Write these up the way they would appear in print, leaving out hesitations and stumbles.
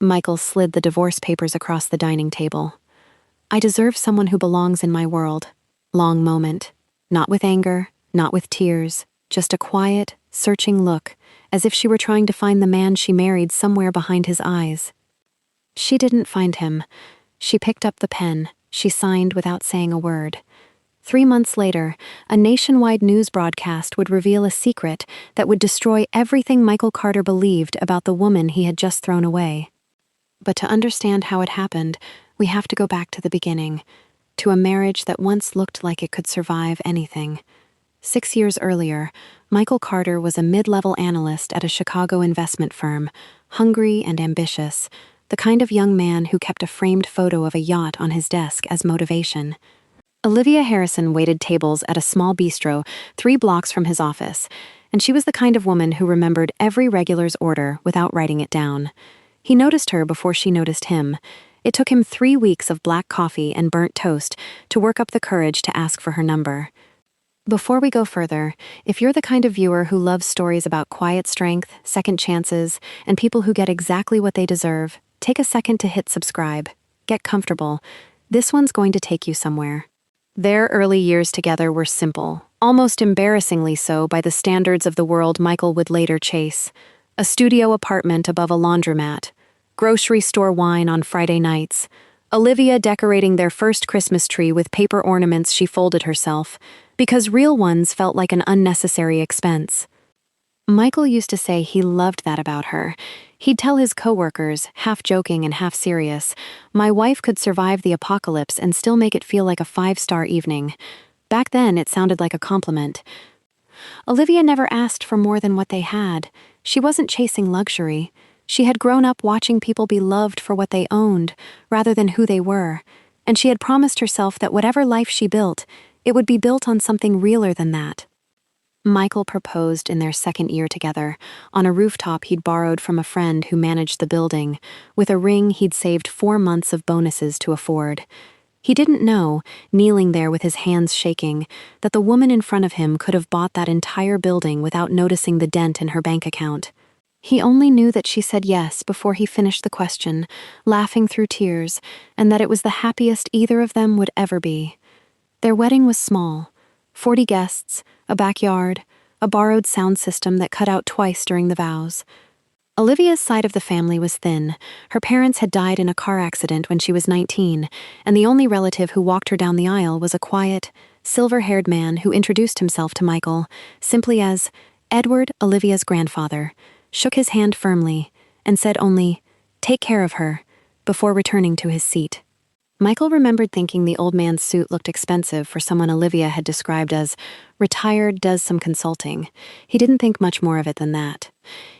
Michael slid the divorce papers across the dining table. I deserve someone who belongs in my world. Long moment. Not with anger, not with tears, just a quiet, searching look, as if she were trying to find the man she married somewhere behind his eyes. She didn't find him. She picked up the pen. She signed without saying a word. 3 months later, a nationwide news broadcast would reveal a secret that would destroy everything Michael Carter believed about the woman he had just thrown away. But to understand how it happened, we have to go back to the beginning, to a marriage that once looked like it could survive anything. 6 years earlier, Michael Carter was a mid-level analyst at a Chicago investment firm, hungry and ambitious, the kind of young man who kept a framed photo of a yacht on his desk as motivation. Olivia Harrison waited tables at a small bistro 3 blocks from his office, and she was the kind of woman who remembered every regular's order without writing it down. He noticed her before she noticed him. It took him 3 weeks of black coffee and burnt toast to work up the courage to ask for her number. Before we go further, if you're the kind of viewer who loves stories about quiet strength, second chances, and people who get exactly what they deserve, take a second to hit subscribe. Get comfortable. This one's going to take you somewhere. Their early years together were simple, almost embarrassingly so by the standards of the world Michael would later chase. A studio apartment above a laundromat, grocery store wine on Friday nights, Olivia decorating their first Christmas tree with paper ornaments she folded herself, because real ones felt like an unnecessary expense. Michael used to say he loved that about her. He'd tell his coworkers, half joking and half serious, "My wife could survive the apocalypse and still make it feel like a 5-star evening." Back then, it sounded like a compliment. Olivia never asked for more than what they had. She wasn't chasing luxury. She had grown up watching people be loved for what they owned, rather than who they were, and she had promised herself that whatever life she built, it would be built on something realer than that. Michael proposed in their second year together, on a rooftop he'd borrowed from a friend who managed the building, with a ring he'd saved 4 months of bonuses to afford. He didn't know, kneeling there with his hands shaking, that the woman in front of him could have bought that entire building without noticing the dent in her bank account. He only knew that she said yes before he finished the question, laughing through tears, and that it was the happiest either of them would ever be. Their wedding was small. 40 guests, a backyard, a borrowed sound system that cut out twice during the vows. Olivia's side of the family was thin. Her parents had died in a car accident when she was 19, and the only relative who walked her down the aisle was a quiet, silver-haired man who introduced himself to Michael simply as Edward, Olivia's grandfather, shook his hand firmly, and said only, "Take care of her," before returning to his seat. Michael remembered thinking the old man's suit looked expensive for someone Olivia had described as retired, does some consulting. He didn't think much more of it than that.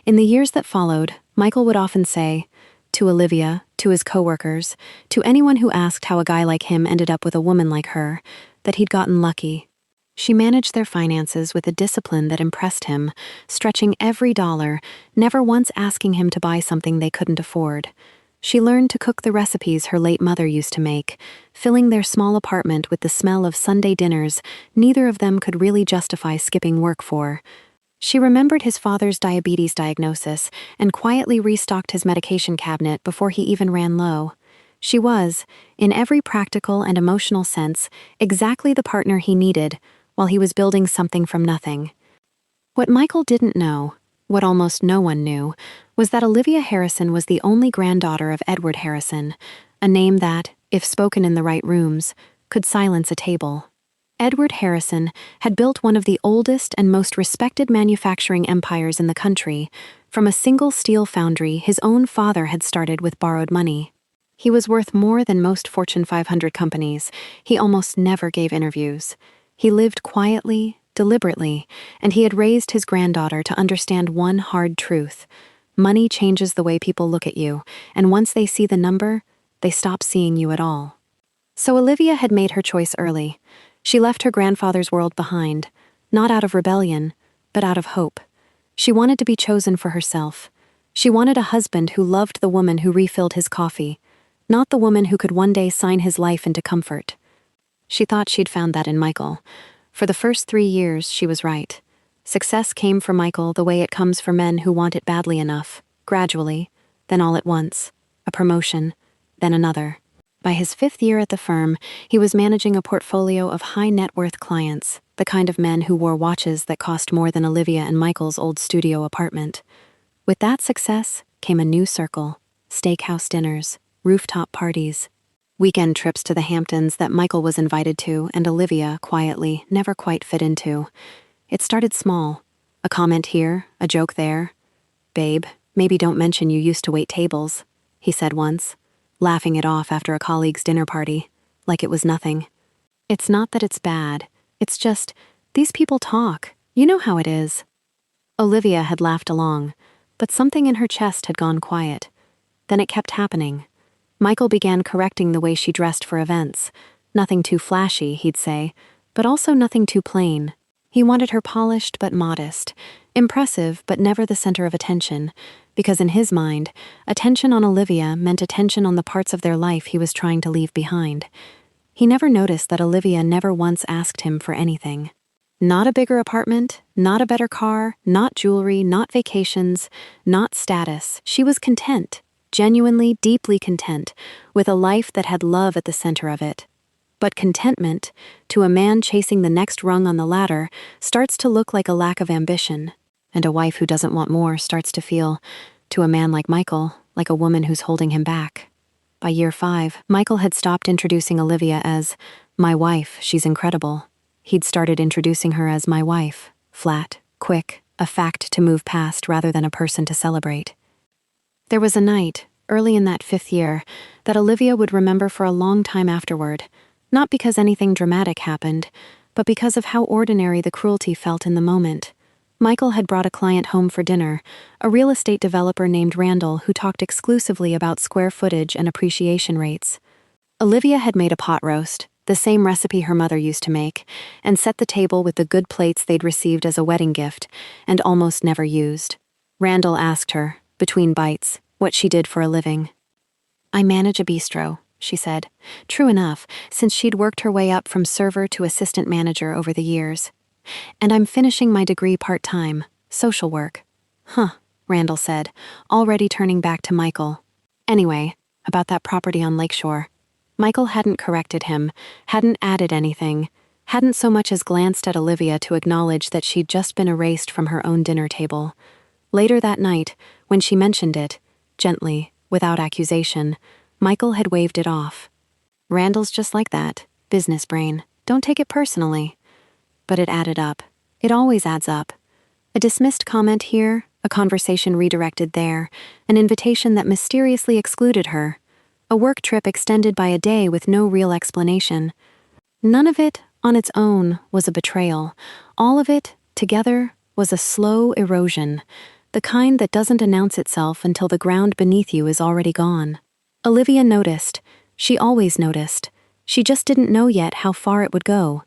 In the years that followed, Michael would often say, to Olivia, to his coworkers, to anyone who asked how a guy like him ended up with a woman like her, that he'd gotten lucky. She managed their finances with a discipline that impressed him, stretching every dollar, never once asking him to buy something they couldn't afford. She learned to cook the recipes her late mother used to make, filling their small apartment with the smell of Sunday dinners neither of them could really justify skipping work for. She remembered his father's diabetes diagnosis and quietly restocked his medication cabinet before he even ran low. She was, in every practical and emotional sense, exactly the partner he needed while he was building something from nothing. What Michael didn't know, what almost no one knew, was that Olivia Harrison was the only granddaughter of Edward Harrison, a name that, if spoken in the right rooms, could silence a table. Edward Harrison had built one of the oldest and most respected manufacturing empires in the country. From a single steel foundry his own father had started with borrowed money. He was worth more than most Fortune 500 companies. He almost never gave interviews. He lived quietly, deliberately, and he had raised his granddaughter to understand one hard truth. Money changes the way people look at you, and once they see the number, they stop seeing you at all. So Olivia had made her choice early. She left her grandfather's world behind, not out of rebellion, but out of hope. She wanted to be chosen for herself. She wanted a husband who loved the woman who refilled his coffee, not the woman who could one day sign his life into comfort. She thought she'd found that in Michael. For the first 3 years, she was right. Success came for Michael the way it comes for men who want it badly enough, gradually, then all at once. a promotion, then another. By his 5th year at the firm, he was managing a portfolio of high-net-worth clients, the kind of men who wore watches that cost more than Olivia and Michael's old studio apartment. With that success came a new circle: steakhouse dinners, rooftop parties, weekend trips to the Hamptons that Michael was invited to and Olivia, quietly, never quite fit into. It started small. A comment here, a joke there. "Babe, maybe don't mention you used to wait tables," he said once, laughing it off after a colleague's dinner party, like it was nothing. "It's not that it's bad. It's just, these people talk. You know how it is." Olivia had laughed along, but something in her chest had gone quiet. Then it kept happening. Michael began correcting the way she dressed for events. Nothing too flashy, he'd say, but also nothing too plain. He wanted her polished but modest, impressive but never the center of attention, because in his mind, attention on Olivia meant attention on the parts of their life he was trying to leave behind. He never noticed that Olivia never once asked him for anything. Not a bigger apartment, not a better car, not jewelry, not vacations, not status. She was content, genuinely, deeply content, with a life that had love at the center of it. But contentment, to a man chasing the next rung on the ladder, starts to look like a lack of ambition, and a wife who doesn't want more starts to feel, to a man like Michael, like a woman who's holding him back. By year 5, Michael had stopped introducing Olivia as, "My wife, she's incredible." He'd started introducing her as my wife, flat, quick, a fact to move past rather than a person to celebrate. There was a night, early in that 5th year, that Olivia would remember for a long time afterward, not because anything dramatic happened, but because of how ordinary the cruelty felt in the moment. Michael had brought a client home for dinner, a real estate developer named Randall who talked exclusively about square footage and appreciation rates. Olivia had made a pot roast, the same recipe her mother used to make, and set the table with the good plates they'd received as a wedding gift, and almost never used. Randall asked her, between bites, what she did for a living. "I manage a bistro," she said. True enough, since she'd worked her way up from server to assistant manager over the years. "And I'm finishing my degree part-time, social work." "Huh," Randall said, already turning back to Michael. "Anyway, about that property on Lakeshore." Michael hadn't corrected him, hadn't added anything, hadn't so much as glanced at Olivia to acknowledge that she'd just been erased from her own dinner table. Later that night, when she mentioned it, gently, without accusation, Michael had waved it off. "Randall's just like that, business brain. Don't take it personally." But it added up. It always adds up. A dismissed comment here, a conversation redirected there, an invitation that mysteriously excluded her, a work trip extended by a day with no real explanation. None of it, on its own, was a betrayal. All of it, together, was a slow erosion, the kind that doesn't announce itself until the ground beneath you is already gone. Olivia noticed. She always noticed. She just didn't know yet how far it would go.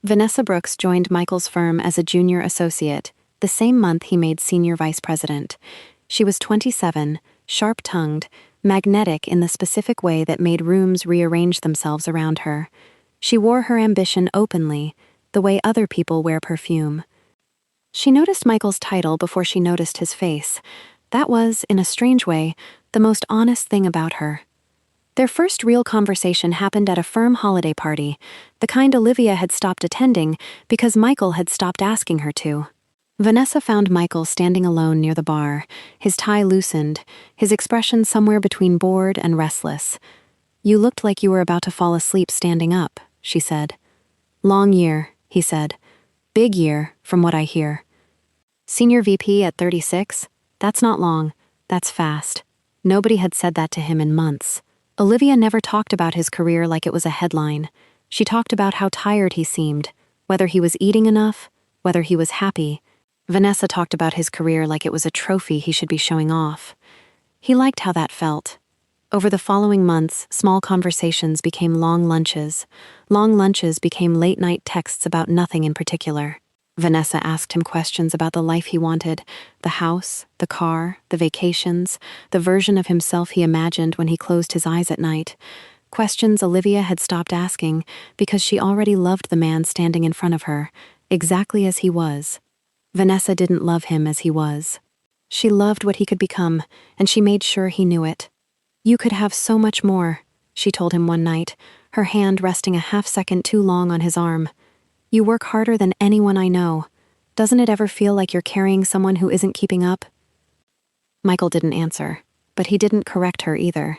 Vanessa Brooks joined Michael's firm as a junior associate, the same month he made senior vice president. She was 27, sharp-tongued, magnetic in the specific way that made rooms rearrange themselves around her. She wore her ambition openly, the way other people wear perfume. She noticed Michael's title before she noticed his face. That was, in a strange way, the most honest thing about her. Their first real conversation happened at a firm holiday party, the kind Olivia had stopped attending because Michael had stopped asking her to. Vanessa found Michael standing alone near the bar, his tie loosened, his expression somewhere between bored and restless. "You looked like you were about to fall asleep standing up," she said. "Long year," he said. "Big year, from what I hear." Senior VP at 36? That's not long. That's fast. Nobody had said that to him in months. Olivia never talked about his career like it was a headline. She talked about how tired he seemed, whether he was eating enough, whether he was happy. Vanessa talked about his career like it was a trophy he should be showing off. He liked how that felt. Over the following months, small conversations became long lunches. Long lunches became late-night texts about nothing in particular. Vanessa asked him questions about the life he wanted, the house, the car, the vacations, the version of himself he imagined when he closed his eyes at night. Questions Olivia had stopped asking because she already loved the man standing in front of her, exactly as he was. Vanessa didn't love him as he was. She loved what he could become, and she made sure he knew it. You could have so much more, she told him one night, her hand resting a half-second too long on his arm. You work harder than anyone I know. Doesn't it ever feel like you're carrying someone who isn't keeping up? Michael didn't answer, but he didn't correct her either.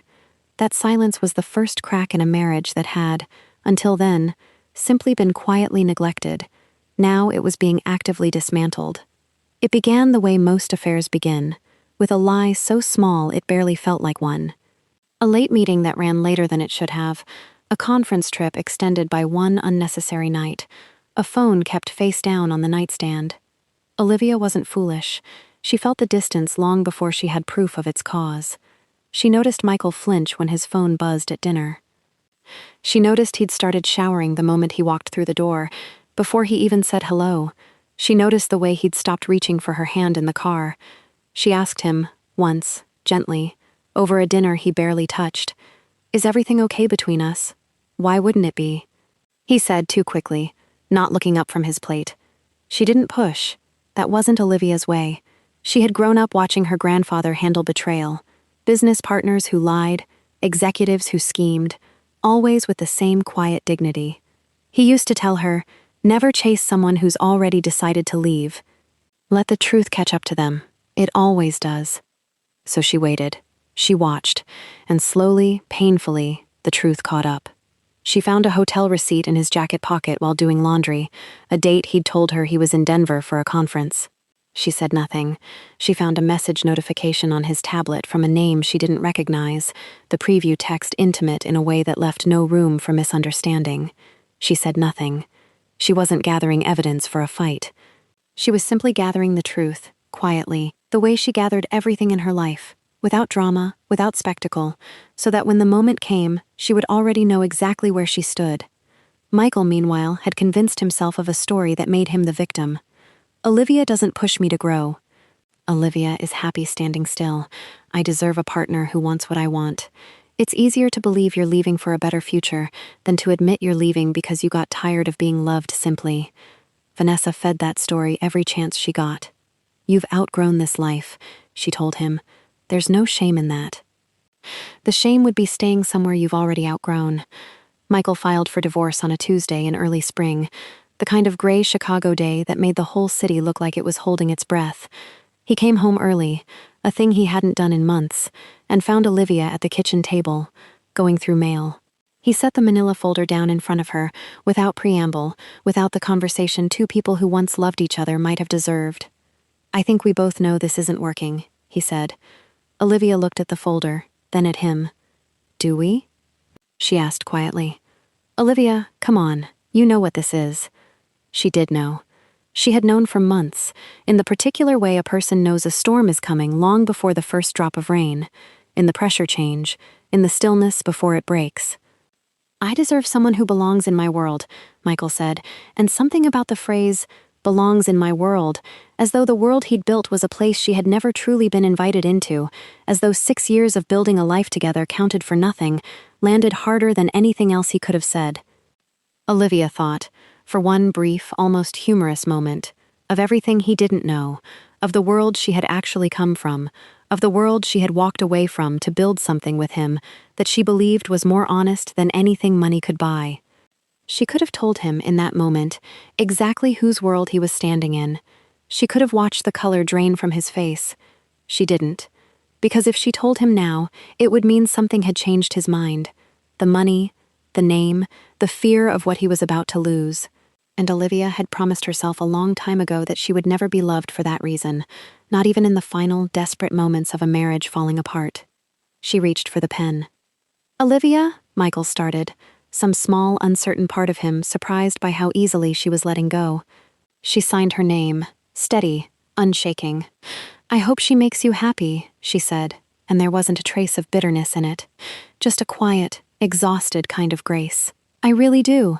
That silence was the first crack in a marriage that had, until then, simply been quietly neglected. Now it was being actively dismantled. It began the way most affairs begin, with a lie so small it barely felt like one. A late meeting that ran later than it should have, a conference trip extended by one unnecessary night, a phone kept face down on the nightstand. Olivia wasn't foolish. She felt the distance long before she had proof of its cause. She noticed Michael flinch when his phone buzzed at dinner. She noticed he'd started showering the moment he walked through the door, before he even said hello. She noticed the way he'd stopped reaching for her hand in the car. She asked him, once, gently, over a dinner he barely touched, "Is everything okay between us? Why wouldn't it be?" He said too quickly, not looking up from his plate. She didn't push. That wasn't Olivia's way. She had grown up watching her grandfather handle betrayal. Business partners who lied, executives who schemed, always with the same quiet dignity. He used to tell her, never chase someone who's already decided to leave. Let the truth catch up to them. It always does. So she waited. She watched, and slowly, painfully, the truth caught up. She found a hotel receipt in his jacket pocket while doing laundry, a date he'd told her he was in Denver for a conference. She said nothing. She found a message notification on his tablet from a name she didn't recognize, the preview text intimate in a way that left no room for misunderstanding. She said nothing. She wasn't gathering evidence for a fight. She was simply gathering the truth, quietly, the way she gathered everything in her life, without drama, without spectacle, so that when the moment came, she would already know exactly where she stood. Michael, meanwhile, had convinced himself of a story that made him the victim. Olivia doesn't push me to grow. Olivia is happy standing still. I deserve a partner who wants what I want. It's easier to believe you're leaving for a better future than to admit you're leaving because you got tired of being loved simply. Vanessa fed that story every chance she got. You've outgrown this life, she told him. There's no shame in that. The shame would be staying somewhere you've already outgrown. Michael filed for divorce on a Tuesday in early spring, the kind of gray Chicago day that made the whole city look like it was holding its breath. He came home early, a thing he hadn't done in months, and found Olivia at the kitchen table, going through mail. He set the manila folder down in front of her, without preamble, without the conversation two people who once loved each other might have deserved. I think we both know this isn't working, he said. Olivia looked at the folder, then at him. Do we? She asked quietly. Olivia, come on, you know what this is. She did know. She had known for months, in the particular way a person knows a storm is coming long before the first drop of rain, in the pressure change, in the stillness before it breaks. I deserve someone who belongs in my world, Michael said, and something about the phrase, belongs in my world, as though the world he'd built was a place she had never truly been invited into, as though 6 years of building a life together counted for nothing, landed harder than anything else he could have said. Olivia thought, for one brief, almost humorous moment, of everything he didn't know, of the world she had actually come from, of the world she had walked away from to build something with him that she believed was more honest than anything money could buy. She could have told him, in that moment, exactly whose world he was standing in. She could have watched the color drain from his face. She didn't. Because if she told him now, it would mean something had changed his mind. The money, the name, the fear of what he was about to lose. And Olivia had promised herself a long time ago that she would never be loved for that reason, not even in the final, desperate moments of a marriage falling apart. She reached for the pen. Olivia, Michael started, some small, uncertain part of him surprised by how easily she was letting go. She signed her name, steady, unshaking. I hope she makes you happy, she said, and there wasn't a trace of bitterness in it. Just a quiet, exhausted kind of grace. I really do.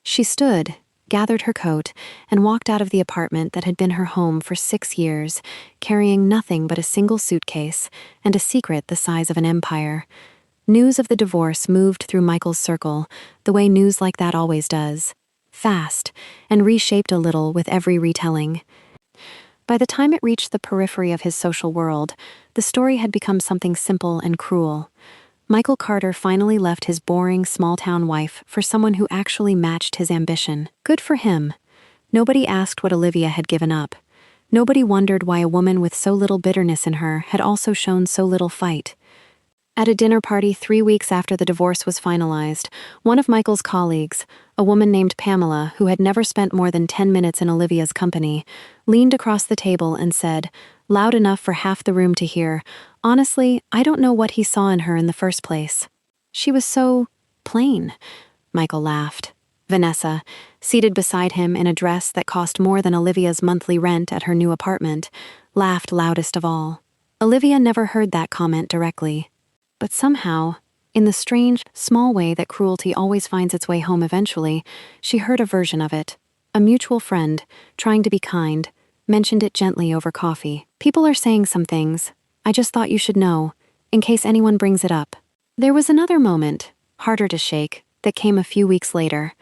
She stood, gathered her coat, and walked out of the apartment that had been her home for 6 years, carrying nothing but a single suitcase and a secret the size of an empire. News of the divorce moved through Michael's circle, the way news like that always does. Fast, and reshaped a little with every retelling. By the time it reached the periphery of his social world, The story had become something simple and cruel. Michael Carter finally left his boring, small-town wife for someone who actually matched his ambition. Good for him. Nobody asked what Olivia had given up. Nobody wondered why a woman with so little bitterness in her had also shown so little fight. At a dinner party 3 weeks after the divorce was finalized, one of Michael's colleagues, a woman named Pamela, who had never spent more than 10 minutes in Olivia's company, leaned across the table and said, loud enough for half the room to hear, "Honestly, I don't know what he saw in her in the first place. She was so plain." Michael laughed. Vanessa, seated beside him in a dress that cost more than Olivia's monthly rent at her new apartment, laughed loudest of all. Olivia never heard that comment directly. But somehow, in the strange, small way that cruelty always finds its way home eventually, she heard a version of it. A mutual friend, trying to be kind, mentioned it gently over coffee. "People are saying some things. I just thought you should know, in case anyone brings it up." There was another moment, harder to shake, that came a few weeks later.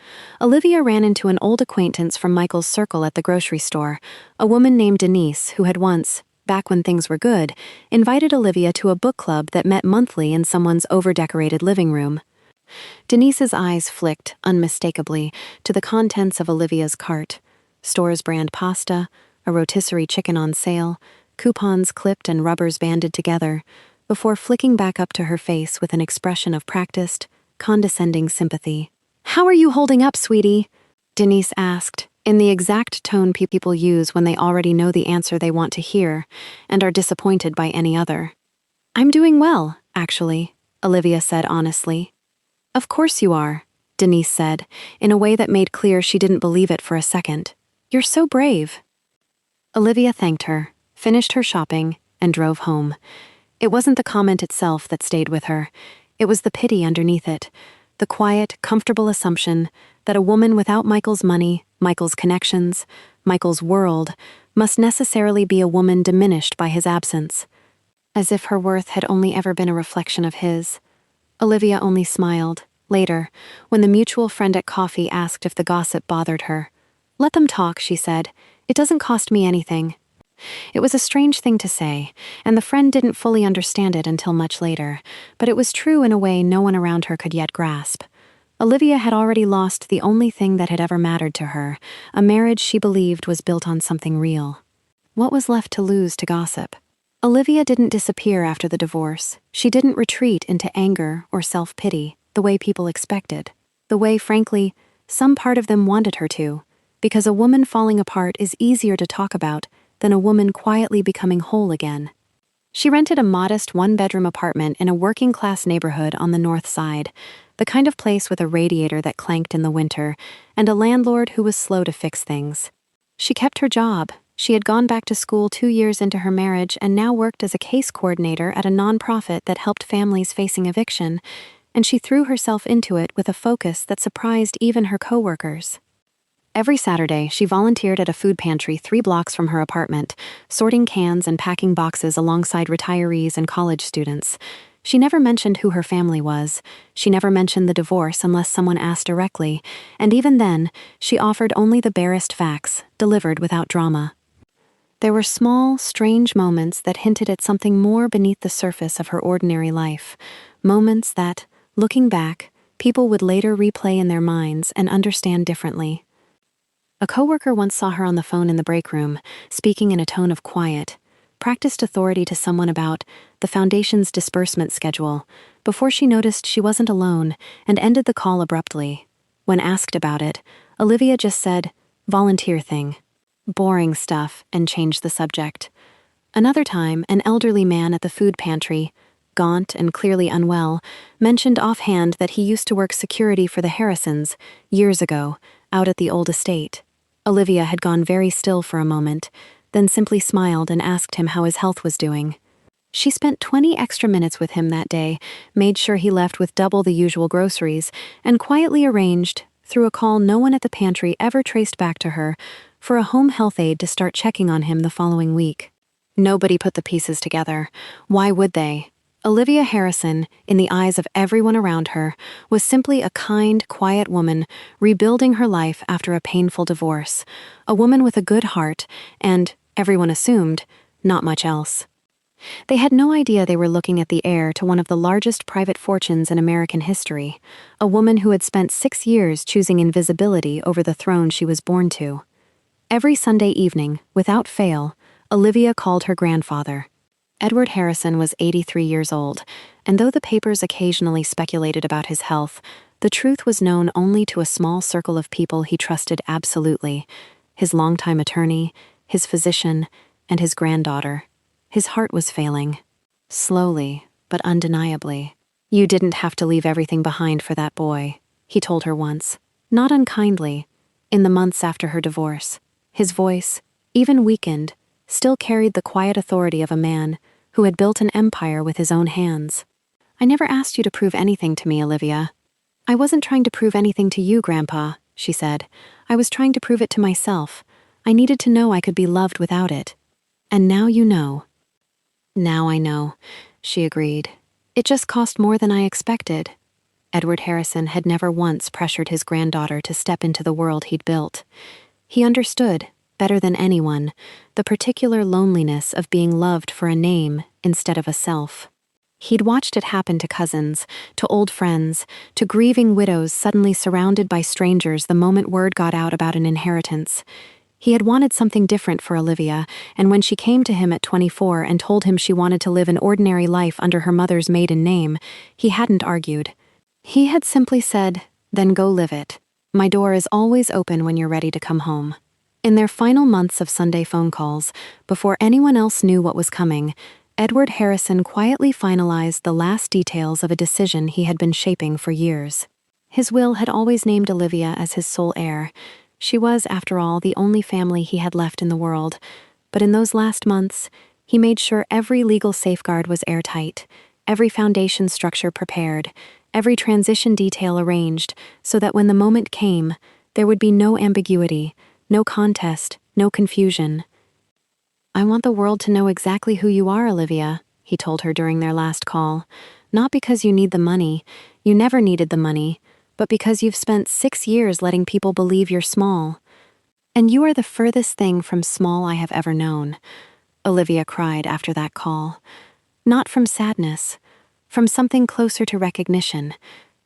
Olivia ran into an old acquaintance from Michael's circle at the grocery store, a woman named Denise who had once, back when things were good, invited Olivia to a book club that met monthly in someone's over-decorated living room. Denise's eyes flicked, unmistakably, to the contents of Olivia's cart. Store's brand pasta, a rotisserie chicken on sale, coupons clipped and rubbers banded together, before flicking back up to her face with an expression of practiced, condescending sympathy. "How are you holding up, sweetie?" Denise asked, in the exact tone people use when they already know the answer they want to hear and are disappointed by any other. "I'm doing well, actually," Olivia said honestly. "Of course you are," Denise said, in a way that made clear she didn't believe it for a second. "You're so brave." Olivia thanked her, finished her shopping, and drove home. It wasn't the comment itself that stayed with her. It was the pity underneath it, the quiet, comfortable assumption that a woman without Michael's money, Michael's connections, Michael's world, must necessarily be a woman diminished by his absence. As if her worth had only ever been a reflection of his. Olivia only smiled, later, when the mutual friend at coffee asked if the gossip bothered her. "Let them talk," she said. "It doesn't cost me anything." It was a strange thing to say, and the friend didn't fully understand it until much later, but it was true in a way no one around her could yet grasp. Olivia had already lost the only thing that had ever mattered to her, a marriage she believed was built on something real. What was left to lose to gossip? Olivia didn't disappear after the divorce. She didn't retreat into anger or self-pity, the way people expected. The way, frankly, some part of them wanted her to, because a woman falling apart is easier to talk about than a woman quietly becoming whole again. She rented a modest one-bedroom apartment in a working-class neighborhood on the north side, the kind of place with a radiator that clanked in the winter, and a landlord who was slow to fix things. She kept her job. She had gone back to school 2 years into her marriage and now worked as a case coordinator at a nonprofit that helped families facing eviction, and she threw herself into it with a focus that surprised even her coworkers. Every Saturday, she volunteered at a food pantry 3 blocks from her apartment, sorting cans and packing boxes alongside retirees and college students. She never mentioned who her family was. She never mentioned the divorce unless someone asked directly, and even then, she offered only the barest facts, delivered without drama. There were small, strange moments that hinted at something more beneath the surface of her ordinary life, moments that, looking back, people would later replay in their minds and understand differently. A coworker once saw her on the phone in the break room, speaking in a tone of quiet, practiced authority to someone about the foundation's disbursement schedule, before she noticed she wasn't alone and ended the call abruptly. When asked about it, Olivia just said, "Volunteer thing." Boring stuff, and changed the subject. Another time, an elderly man at the food pantry, gaunt and clearly unwell, mentioned offhand that he used to work security for the Harrisons, years ago, out at the old estate. Olivia had gone very still for a moment, then simply smiled and asked him how his health was doing. She spent 20 extra minutes with him that day, made sure he left with double the usual groceries, and quietly arranged, through a call no one at the pantry ever traced back to her, for a home health aide to start checking on him the following week. Nobody put the pieces together. Why would they? Olivia Harrison, in the eyes of everyone around her, was simply a kind, quiet woman rebuilding her life after a painful divorce, a woman with a good heart and, everyone assumed, not much else. They had no idea they were looking at the heir to one of the largest private fortunes in American history, a woman who had spent 6 years choosing invisibility over the throne she was born to. Every Sunday evening, without fail, Olivia called her grandfather. Edward Harrison was 83 years old, and though the papers occasionally speculated about his health, the truth was known only to a small circle of people he trusted absolutely: his longtime attorney, his physician, and his granddaughter. His heart was failing. Slowly, but undeniably. "You didn't have to leave everything behind for that boy," he told her once, not unkindly, in the months after her divorce. His voice, even weakened, still carried the quiet authority of a man who had built an empire with his own hands. "I never asked you to prove anything to me, Olivia." "I wasn't trying to prove anything to you, Grandpa," she said. "I was trying to prove it to myself. I needed to know I could be loved without it. And now you know." "Now I know," she agreed. "It just cost more than I expected." Edward Harrison had never once pressured his granddaughter to step into the world he'd built. He understood, better than anyone, the particular loneliness of being loved for a name instead of a self. He'd watched it happen to cousins, to old friends, to grieving widows suddenly surrounded by strangers the moment word got out about an inheritance. He had wanted something different for Olivia, and when she came to him at 24 and told him she wanted to live an ordinary life under her mother's maiden name, he hadn't argued. He had simply said, "Then go live it. My door is always open when you're ready to come home." In their final months of Sunday phone calls, before anyone else knew what was coming, Edward Harrison quietly finalized the last details of a decision he had been shaping for years. His will had always named Olivia as his sole heir. She was, after all, the only family he had left in the world. But in those last months, he made sure every legal safeguard was airtight, every foundation structure prepared, every transition detail arranged, so that when the moment came, there would be no ambiguity, no contest, no confusion. "I want the world to know exactly who you are, Olivia," he told her during their last call. "Not because you need the money. You never needed the money. But because you've spent 6 years letting people believe you're small. And you are the furthest thing from small I have ever known," Olivia cried after that call. Not from sadness, from something closer to recognition,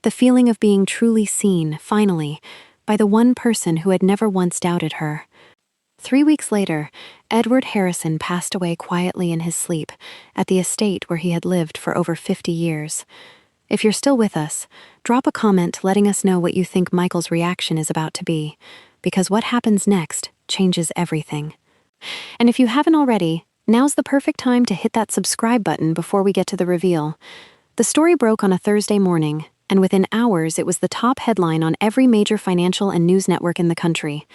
the feeling of being truly seen, finally, by the one person who had never once doubted her. 3 weeks later, Edward Harrison passed away quietly in his sleep at the estate where he had lived for over 50 years. If you're still with us, drop a comment letting us know what you think Michael's reaction is about to be, because what happens next changes everything. And if you haven't already, now's the perfect time to hit that subscribe button before we get to the reveal. The story broke on a Thursday morning, and within hours it was the top headline on every major financial and news network in the country.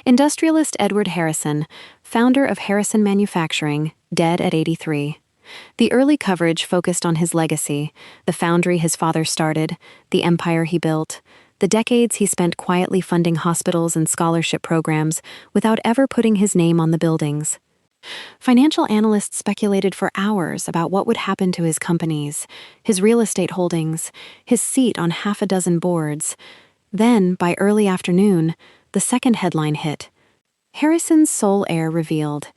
Industrialist Edward Harrison, founder of Harrison Manufacturing, dead at 83. The early coverage focused on his legacy, the foundry his father started, the empire he built, the decades he spent quietly funding hospitals and scholarship programs without ever putting his name on the buildings. Financial analysts speculated for hours about what would happen to his companies, his real estate holdings, his seat on half a dozen boards. Then, by early afternoon, the second headline hit. Harrison's sole heir revealed.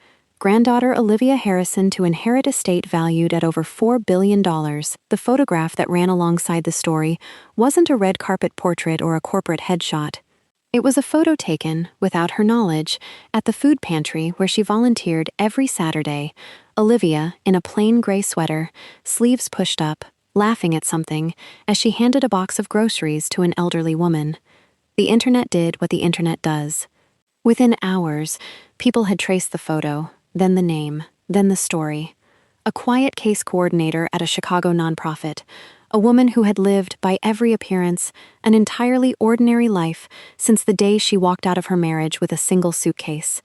Granddaughter Olivia Harrison to inherit estate valued at over $4 billion. The photograph that ran alongside the story wasn't a red carpet portrait or a corporate headshot. It was a photo taken, without her knowledge, at the food pantry where she volunteered every Saturday. Olivia, in a plain gray sweater, sleeves pushed up, laughing at something, as she handed a box of groceries to an elderly woman. The internet did what the internet does. Within hours, people had traced the photo, then the name, then the story. A quiet case coordinator at a Chicago nonprofit, a woman who had lived, by every appearance, an entirely ordinary life since the day she walked out of her marriage with a single suitcase.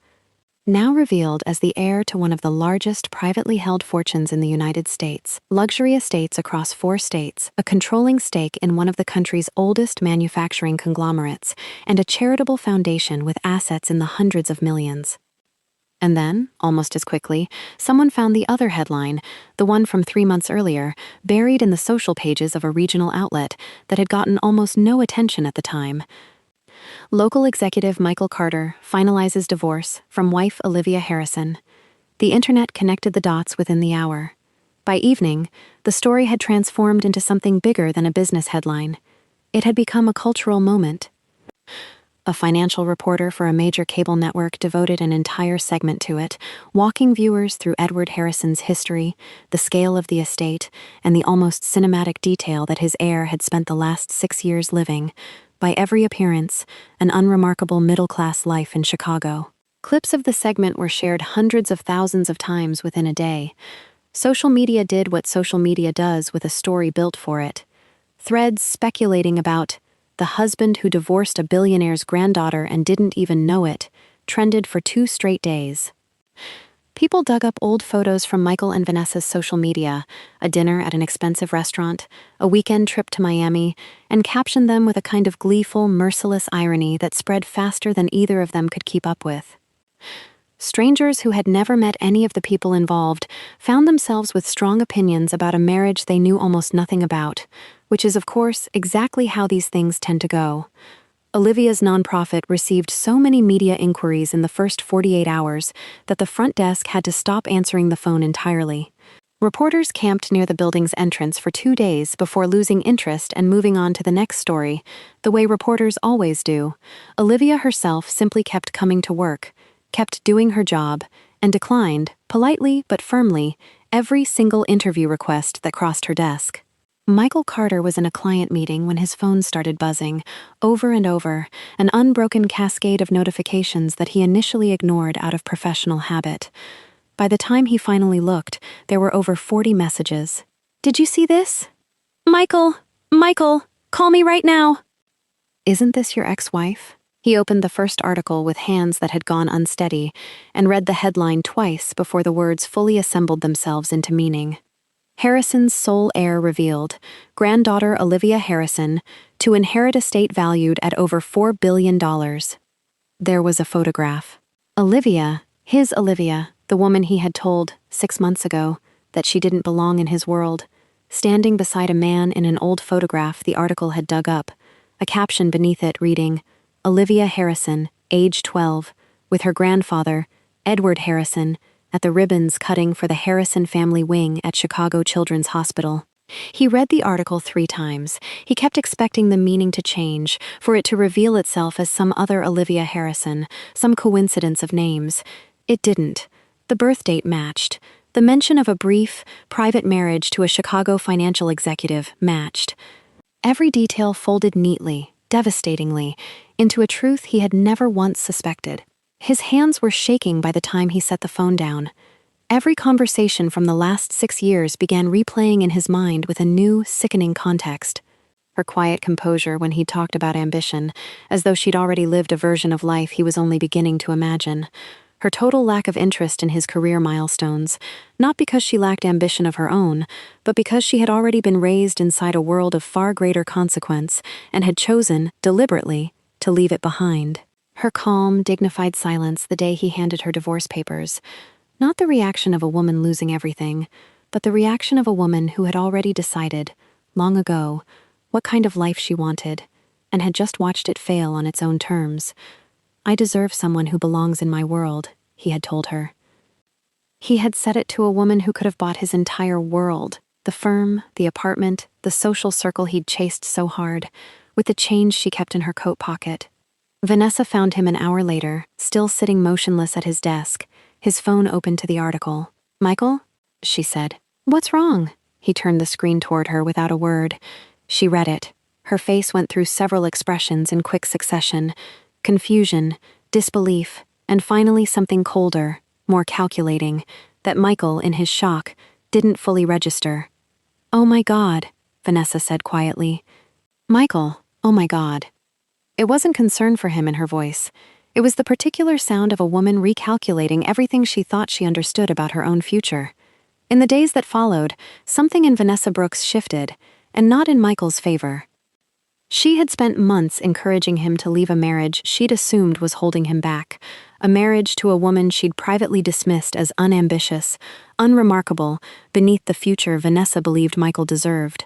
Now revealed as the heir to one of the largest privately held fortunes in the United States, luxury estates across 4 states, a controlling stake in one of the country's oldest manufacturing conglomerates, and a charitable foundation with assets in the hundreds of millions. And then, almost as quickly, someone found the other headline, the one from 3 months earlier, buried in the social pages of a regional outlet that had gotten almost no attention at the time. Local executive Michael Carter finalizes divorce from wife Olivia Harrison. The internet connected the dots within the hour. By evening, the story had transformed into something bigger than a business headline. It had become a cultural moment. A financial reporter for a major cable network devoted an entire segment to it, walking viewers through Edward Harrison's history, the scale of the estate, and the almost cinematic detail that his heir had spent the last 6 years living. By every appearance, an unremarkable middle-class life in Chicago. Clips of the segment were shared hundreds of thousands of times within a day. Social media did what social media does with a story built for it. Threads speculating about the husband who divorced a billionaire's granddaughter and didn't even know it trended for 2 straight days. People dug up old photos from Michael and Vanessa's social media, a dinner at an expensive restaurant, a weekend trip to Miami, and captioned them with a kind of gleeful, merciless irony that spread faster than either of them could keep up with. Strangers who had never met any of the people involved found themselves with strong opinions about a marriage they knew almost nothing about, which is, of course, exactly how these things tend to go. Olivia's nonprofit received so many media inquiries in the first 48 hours that the front desk had to stop answering the phone entirely. Reporters camped near the building's entrance for 2 days before losing interest and moving on to the next story, the way reporters always do. Olivia herself simply kept coming to work, kept doing her job, and declined, politely but firmly, every single interview request that crossed her desk. Michael Carter was in a client meeting when his phone started buzzing, over and over, an unbroken cascade of notifications that he initially ignored out of professional habit. By the time he finally looked, there were over 40 messages. "Did you see this? Michael, call me right now." "Isn't this your ex-wife?" He opened the first article with hands that had gone unsteady and read the headline twice before the words fully assembled themselves into meaning. Harrison's sole heir revealed, granddaughter Olivia Harrison, to inherit estate valued at over $4 billion. There was a photograph. Olivia, his Olivia, the woman he had told 6 months ago that she didn't belong in his world, standing beside a man in an old photograph the article had dug up, a caption beneath it reading, "Olivia Harrison, age 12, with her grandfather, Edward Harrison, at the ribbons cutting for the Harrison family wing at Chicago Children's Hospital." He read the article 3 times. He kept expecting the meaning to change, for it to reveal itself as some other Olivia Harrison, some coincidence of names. It didn't. The birth date matched. The mention of a brief, private marriage to a Chicago financial executive matched. Every detail folded neatly, devastatingly, into a truth he had never once suspected. His hands were shaking by the time he set the phone down. Every conversation from the last 6 years began replaying in his mind with a new, sickening context. Her quiet composure when he talked about ambition, as though she'd already lived a version of life he was only beginning to imagine. Her total lack of interest in his career milestones, not because she lacked ambition of her own, but because she had already been raised inside a world of far greater consequence and had chosen, deliberately, to leave it behind. Her calm, dignified silence the day he handed her divorce papers. Not the reaction of a woman losing everything, but the reaction of a woman who had already decided, long ago, what kind of life she wanted, and had just watched it fail on its own terms. "I deserve someone who belongs in my world," he had told her. He had said it to a woman who could have bought his entire world, the firm, the apartment, the social circle he'd chased so hard, with the change she kept in her coat pocket. Vanessa found him an hour later, still sitting motionless at his desk, his phone open to the article. "Michael?" she said. "What's wrong?" He turned the screen toward her without a word. She read it. Her face went through several expressions in quick succession: confusion, disbelief, and finally something colder, more calculating, that Michael, in his shock, didn't fully register. "Oh my God," Vanessa said quietly. "Michael, oh my God." It wasn't concern for him in her voice. It was the particular sound of a woman recalculating everything she thought she understood about her own future. In the days that followed, something in Vanessa Brooks shifted, and not in Michael's favor. She had spent months encouraging him to leave a marriage she'd assumed was holding him back, a marriage to a woman she'd privately dismissed as unambitious, unremarkable, beneath the future Vanessa believed Michael deserved.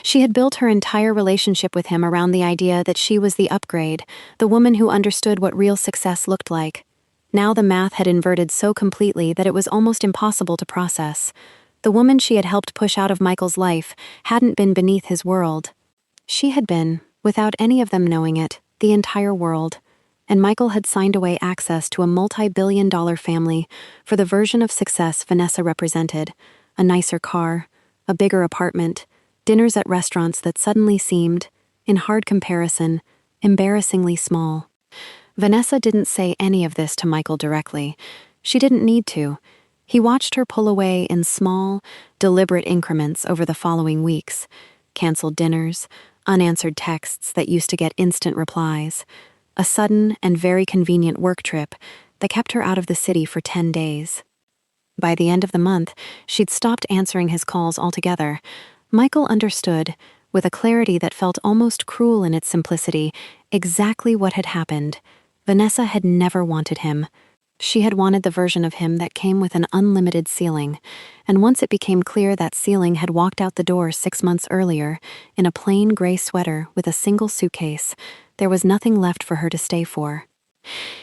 She had built her entire relationship with him around the idea that she was the upgrade, the woman who understood what real success looked like. Now the math had inverted so completely that it was almost impossible to process. The woman she had helped push out of Michael's life hadn't been beneath his world. She had been, without any of them knowing it, the entire world. And Michael had signed away access to a multi-billion-dollar family for the version of success Vanessa represented: a nicer car, a bigger apartment, dinners at restaurants that suddenly seemed, in hard comparison, embarrassingly small. Vanessa didn't say any of this to Michael directly. She didn't need to. He watched her pull away in small, deliberate increments over the following weeks: canceled dinners, unanswered texts that used to get instant replies, a sudden and very convenient work trip that kept her out of the city for 10 days. By the end of the month, she'd stopped answering his calls altogether. Michael understood, with a clarity that felt almost cruel in its simplicity, exactly what had happened. Vanessa had never wanted him. She had wanted the version of him that came with an unlimited ceiling, and once it became clear that ceiling had walked out the door 6 months earlier, in a plain gray sweater with a single suitcase, there was nothing left for her to stay for.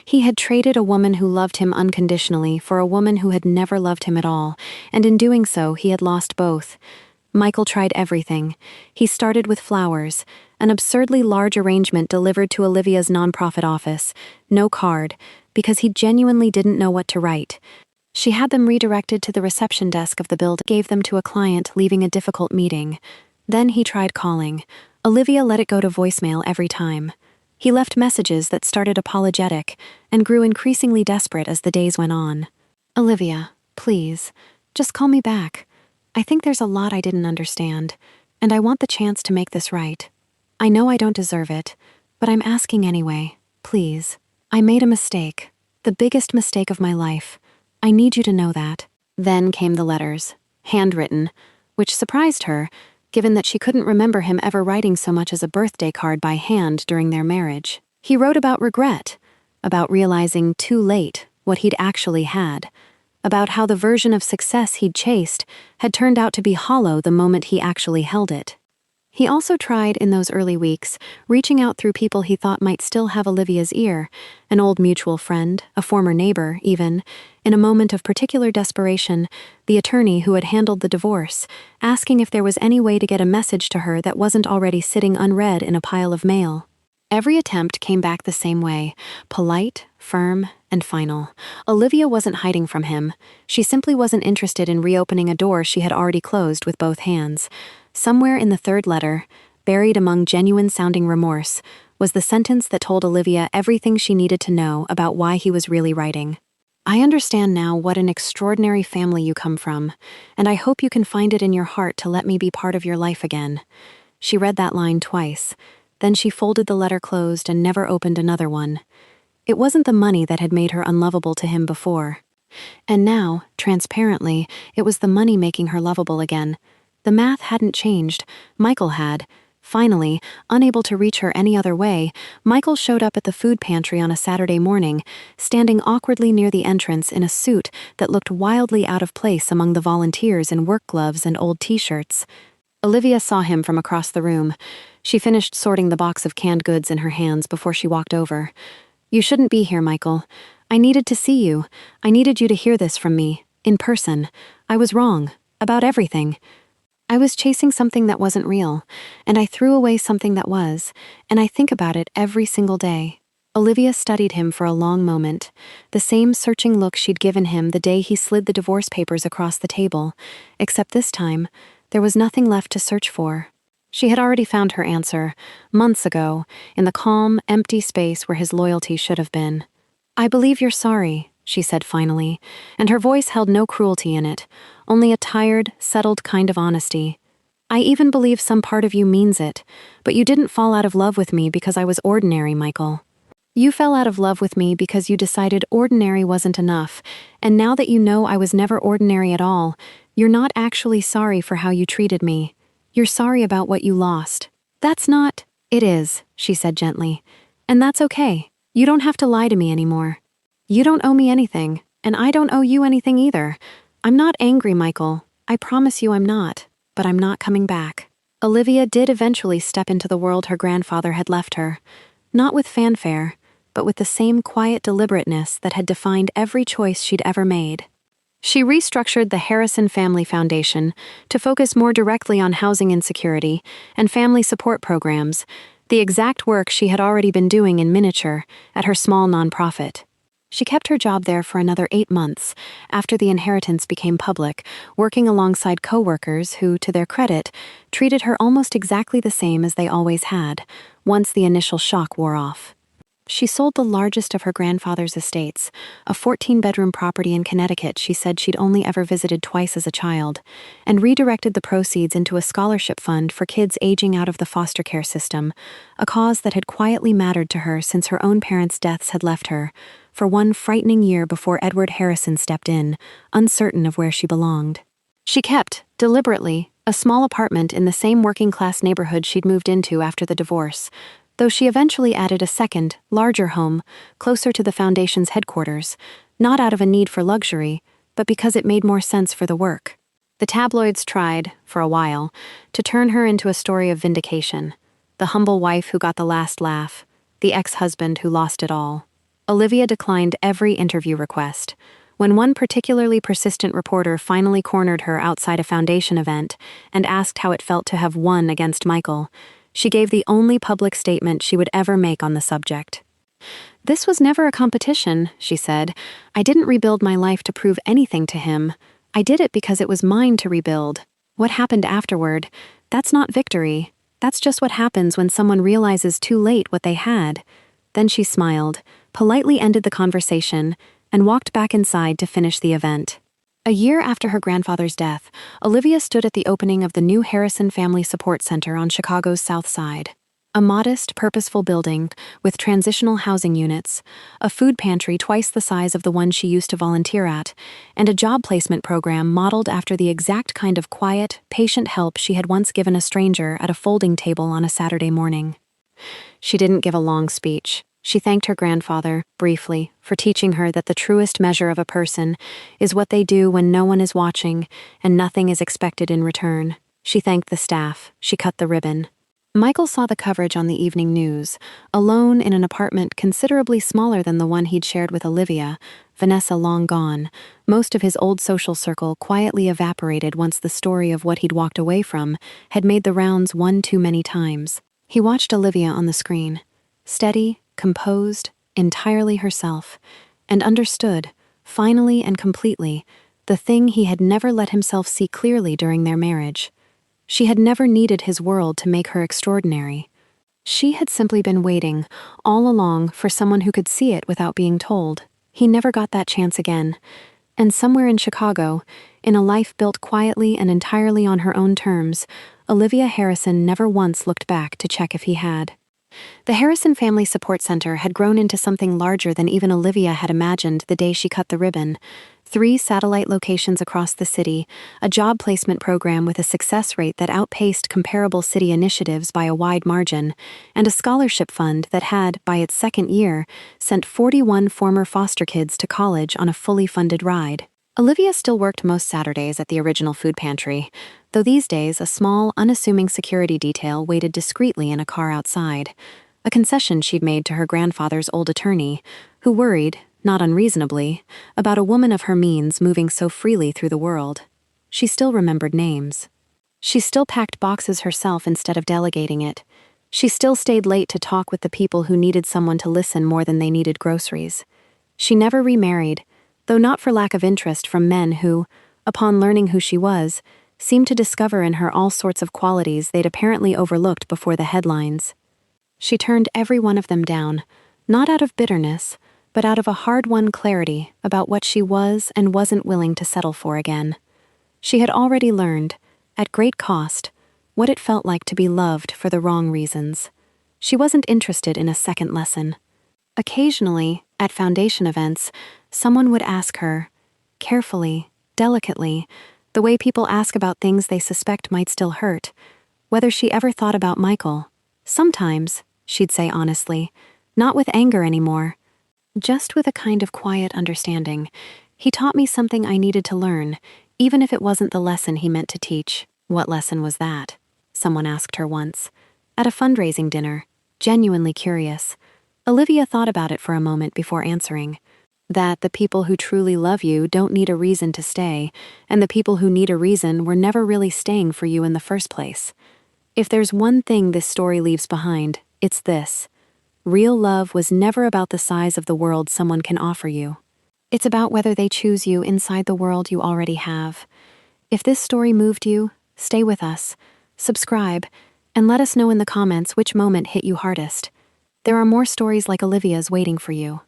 He had traded a woman who loved him unconditionally for a woman who had never loved him at all, and in doing so, he had lost both. Michael tried everything. He started with flowers, an absurdly large arrangement delivered to Olivia's nonprofit office, no card, because he genuinely didn't know what to write. She had them redirected to the reception desk of the building, gave them to a client leaving a difficult meeting. Then he tried calling. Olivia let it go to voicemail every time. He left messages that started apologetic and grew increasingly desperate as the days went on. "Olivia, please, just call me back. I think there's a lot I didn't understand, and I want the chance to make this right. I know I don't deserve it, but I'm asking anyway. Please. I made a mistake, the biggest mistake of my life. I need you to know that." Then came the letters, handwritten, which surprised her, given that she couldn't remember him ever writing so much as a birthday card by hand during their marriage. He wrote about regret, about realizing too late what he'd actually had, about how the version of success he'd chased had turned out to be hollow the moment he actually held it. He also tried, in those early weeks, reaching out through people he thought might still have Olivia's ear, an old mutual friend, a former neighbor, even, in a moment of particular desperation, the attorney who had handled the divorce, asking if there was any way to get a message to her that wasn't already sitting unread in a pile of mail. Every attempt came back the same way, polite, firm, and final. Olivia wasn't hiding from him. She simply wasn't interested in reopening a door she had already closed with both hands. Somewhere in the third letter, buried among genuine-sounding remorse, was the sentence that told Olivia everything she needed to know about why he was really writing. "I understand now what an extraordinary family you come from, and I hope you can find it in your heart to let me be part of your life again." She read that line twice. Then she folded the letter closed and never opened another one. It wasn't the money that had made her unlovable to him before. And now, transparently, it was the money making her lovable again. The math hadn't changed. Michael had. Finally, unable to reach her any other way, Michael showed up at the food pantry on a Saturday morning, standing awkwardly near the entrance in a suit that looked wildly out of place among the volunteers in work gloves and old t-shirts. Olivia saw him from across the room. She finished sorting the box of canned goods in her hands before she walked over. "You shouldn't be here, Michael. I needed to see you. I needed you to hear this from me, in person. I was wrong, about everything. I was chasing something that wasn't real, and I threw away something that was, and I think about it every single day." Olivia studied him for a long moment, the same searching look she'd given him the day he slid the divorce papers across the table, except this time, there was nothing left to search for. She had already found her answer, months ago, in the calm, empty space where his loyalty should have been. "I believe you're sorry," she said finally, and her voice held no cruelty in it, only a tired, settled kind of honesty. "I even believe some part of you means it, but you didn't fall out of love with me because I was ordinary, Michael. You fell out of love with me because you decided ordinary wasn't enough, and now that you know I was never ordinary at all, you're not actually sorry for how you treated me. You're sorry about what you lost. That's not—" "It is," she said gently, "and that's okay. You don't have to lie to me anymore. You don't owe me anything, and I don't owe you anything either. I'm not angry, Michael. I promise you I'm not, but I'm not coming back." Olivia did eventually step into the world her grandfather had left her. Not with fanfare, but with the same quiet deliberateness that had defined every choice she'd ever made. She restructured the Harrison Family Foundation to focus more directly on housing insecurity and family support programs, the exact work she had already been doing in miniature at her small nonprofit. She kept her job there for another 8 months after the inheritance became public, working alongside co-workers who, to their credit, treated her almost exactly the same as they always had, once the initial shock wore off. She sold the largest of her grandfather's estates, a 14-bedroom property in Connecticut she said she'd only ever visited twice as a child, and redirected the proceeds into a scholarship fund for kids aging out of the foster care system, a cause that had quietly mattered to her since her own parents' deaths had left her, for one frightening year before Edward Harrison stepped in, uncertain of where she belonged. She kept, deliberately, a small apartment in the same working-class neighborhood she'd moved into after the divorce, though she eventually added a second, larger home, closer to the foundation's headquarters, not out of a need for luxury, but because it made more sense for the work. The tabloids tried, for a while, to turn her into a story of vindication, the humble wife who got the last laugh, the ex-husband who lost it all. Olivia declined every interview request. When one particularly persistent reporter finally cornered her outside a foundation event and asked how it felt to have won against Michael, she gave the only public statement she would ever make on the subject. "This was never a competition," she said. "I didn't rebuild my life to prove anything to him. I did it because it was mine to rebuild. What happened afterward, that's not victory. That's just what happens when someone realizes too late what they had." Then she smiled, politely ended the conversation, and walked back inside to finish the event. A year after her grandfather's death, Olivia stood at the opening of the new Harrison Family Support Center on Chicago's South Side. A modest, purposeful building with transitional housing units, a food pantry twice the size of the one she used to volunteer at, and a job placement program modeled after the exact kind of quiet, patient help she had once given a stranger at a folding table on a Saturday morning. She didn't give a long speech. She thanked her grandfather, briefly, for teaching her that the truest measure of a person is what they do when no one is watching and nothing is expected in return. She thanked the staff. She cut the ribbon. Michael saw the coverage on the evening news, alone in an apartment considerably smaller than the one he'd shared with Olivia, Vanessa long gone. Most of his old social circle quietly evaporated once the story of what he'd walked away from had made the rounds one too many times. He watched Olivia on the screen, steady, composed, entirely herself, and understood, finally and completely, the thing he had never let himself see clearly during their marriage. She had never needed his world to make her extraordinary. She had simply been waiting, all along, for someone who could see it without being told. He never got that chance again. And somewhere in Chicago, in a life built quietly and entirely on her own terms, Olivia Harrison never once looked back to check if he had. The Harrison Family Support Center had grown into something larger than even Olivia had imagined the day she cut the ribbon. 3 satellite locations across the city, a job placement program with a success rate that outpaced comparable city initiatives by a wide margin, and a scholarship fund that had, by its second year, sent 41 former foster kids to college on a fully funded ride. Olivia still worked most Saturdays at the original food pantry, though these days a small, unassuming security detail waited discreetly in a car outside, a concession she'd made to her grandfather's old attorney, who worried, not unreasonably, about a woman of her means moving so freely through the world. She still remembered names. She still packed boxes herself instead of delegating it. She still stayed late to talk with the people who needed someone to listen more than they needed groceries. She never remarried, though not for lack of interest from men who, upon learning who she was, seemed to discover in her all sorts of qualities they'd apparently overlooked before the headlines. She turned every one of them down, not out of bitterness, but out of a hard-won clarity about what she was and wasn't willing to settle for again. She had already learned, at great cost, what it felt like to be loved for the wrong reasons. She wasn't interested in a second lesson. Occasionally, at foundation events, someone would ask her, carefully, delicately, the way people ask about things they suspect might still hurt, whether she ever thought about Michael. Sometimes, she'd say honestly, not with anger anymore, just with a kind of quiet understanding. He taught me something I needed to learn, even if it wasn't the lesson he meant to teach. What lesson was that? Someone asked her once. At a fundraising dinner, genuinely curious. Olivia thought about it for a moment before answering. That the people who truly love you don't need a reason to stay, and the people who need a reason were never really staying for you in the first place. If there's one thing this story leaves behind, it's this. Real love was never about the size of the world someone can offer you. It's about whether they choose you inside the world you already have. If this story moved you, stay with us, subscribe, and let us know in the comments which moment hit you hardest. There are more stories like Olivia's waiting for you.